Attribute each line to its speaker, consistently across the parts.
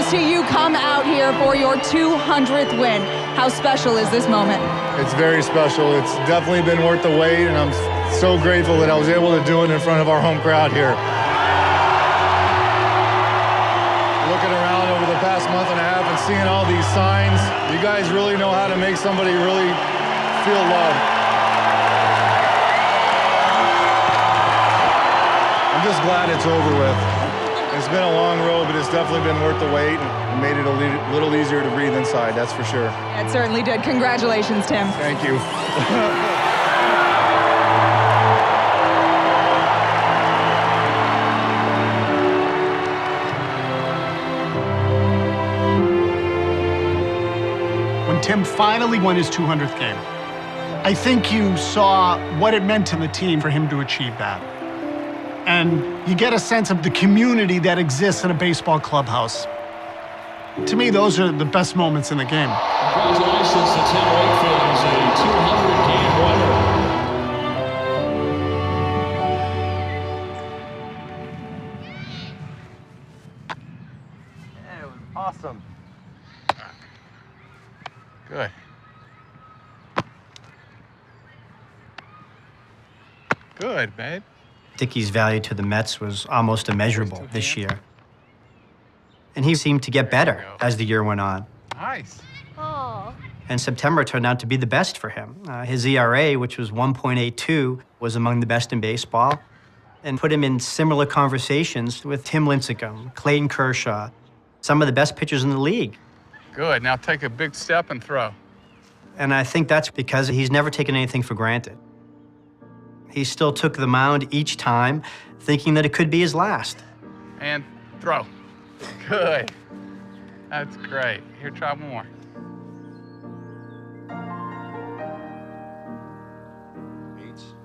Speaker 1: See you come out here for your 200th win. How special is this moment?
Speaker 2: It's very special. It's definitely been worth the wait, and I'm so grateful that I was able to do it in front of our home crowd here. Looking around over the past month and a half and seeing all these signs, you guys really know how to make somebody really feel loved. I'm just glad it's over with. It's been a long road, but it's definitely been worth the wait and made it a little easier to breathe inside, that's for sure.
Speaker 1: It certainly did. Congratulations, Tim.
Speaker 2: Thank you.
Speaker 3: When Tim finally won his 200th game, I think you saw what it meant to the team for him to achieve that. And you get a sense of the community that exists in a baseball clubhouse. To me, those are the best moments in the game.
Speaker 4: Congratulations to Tim Wakefield, who's a 200-game winner.
Speaker 2: Yeah, it was awesome. Good. Good, babe.
Speaker 5: Dickey's value to the Mets was almost immeasurable this year. And he seemed to get better as the year went on.
Speaker 2: Nice.
Speaker 6: Oh.
Speaker 5: And September turned out to be the best for him. His ERA, which was 1.82, was among the best in baseball, and put him in similar conversations with Tim Lincecum, Clayton Kershaw, some of the best pitchers in the league.
Speaker 7: Good. Now take a big step and throw.
Speaker 5: And I think that's because he's never taken anything for granted. He still took the mound each time, thinking that it could be his last.
Speaker 7: And throw. Good. That's great. Here, try one more.
Speaker 8: H-O-U-S-E.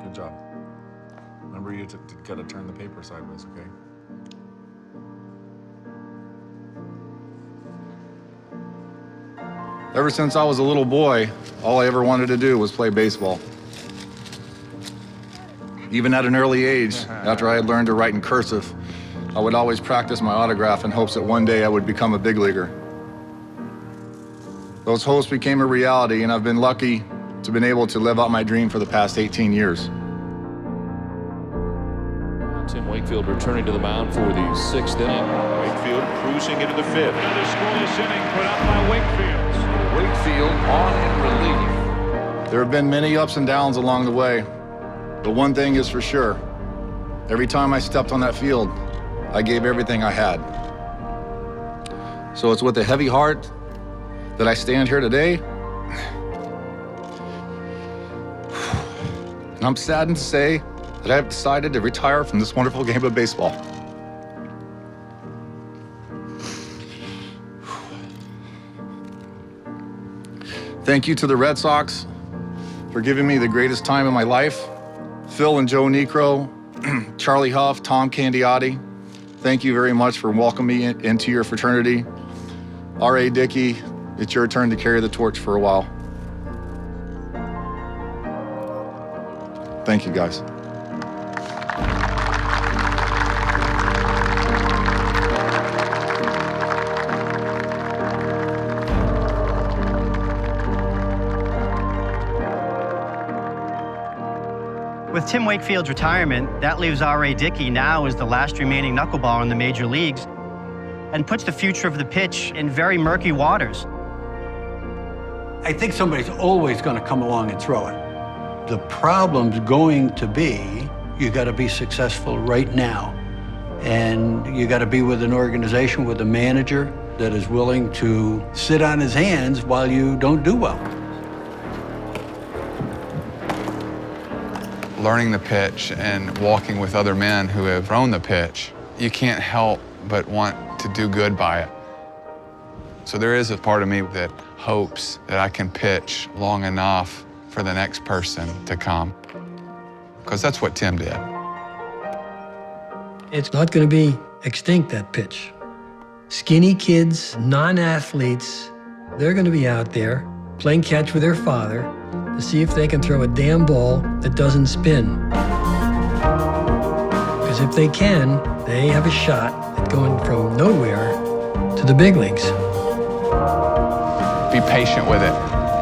Speaker 8: Good job. Remember, you gotta turn the paper sideways, okay? Ever since I was a little boy, all I ever wanted to do was play baseball. Even at an early age, after I had learned to write in cursive, I would always practice my autograph in hopes that one day I would become a big leaguer. Those hopes became a reality, and I've been lucky to have been able to live out my dream for the past 18 years.
Speaker 4: Tim Wakefield returning to the mound for the 6th inning.
Speaker 9: Wakefield cruising into the 5th. Another scoreless inning put up by Wakefield.
Speaker 4: Wakefield on in relief.
Speaker 8: There have been many ups and downs along the way, but one thing is for sure. Every time I stepped on that field, I gave everything I had. So it's with a heavy heart that I stand here today. And I'm saddened to say that I have decided to retire from this wonderful game of baseball. Thank you to the Red Sox for giving me the greatest time in my life. Phil and Joe Necro, Charlie Huff, Tom Candiotti, thank you very much for welcoming me into your fraternity. R.A. Dickey, it's your turn to carry the torch for a while. Thank you, guys.
Speaker 5: With Tim Wakefield's retirement, that leaves R.A. Dickey now as the last remaining knuckleballer in the major leagues and puts the future of the pitch in very murky waters.
Speaker 10: I think somebody's always going to come along and throw it. The problem's going to be you got to be successful right now. And you got to be with an organization, with a manager that is willing to sit on his hands while you don't do well.
Speaker 7: learning the pitch and walking with other men who have thrown the pitch, you can't help but want to do good by it. So there is a part of me that hopes that I can pitch long enough for the next person to come, because that's what Tim did.
Speaker 6: It's not going to be extinct, that pitch. Skinny kids, non-athletes, they're going to be out there playing catch with their father to see if they can throw a damn ball that doesn't spin. Because if they can, they have a shot at going from nowhere to the big leagues.
Speaker 7: Be patient with it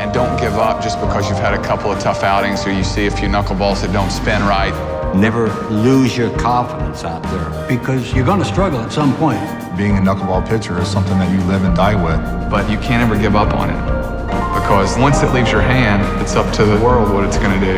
Speaker 7: and don't give up just because you've had a couple of tough outings or you see a few knuckleballs that don't spin right.
Speaker 10: Never lose your confidence out there, because you're going to struggle at some point.
Speaker 2: Being a knuckleball pitcher is something that you live and die with.
Speaker 7: But you can't ever give up on it, because once it leaves your hand, it's up to the world what it's going to do.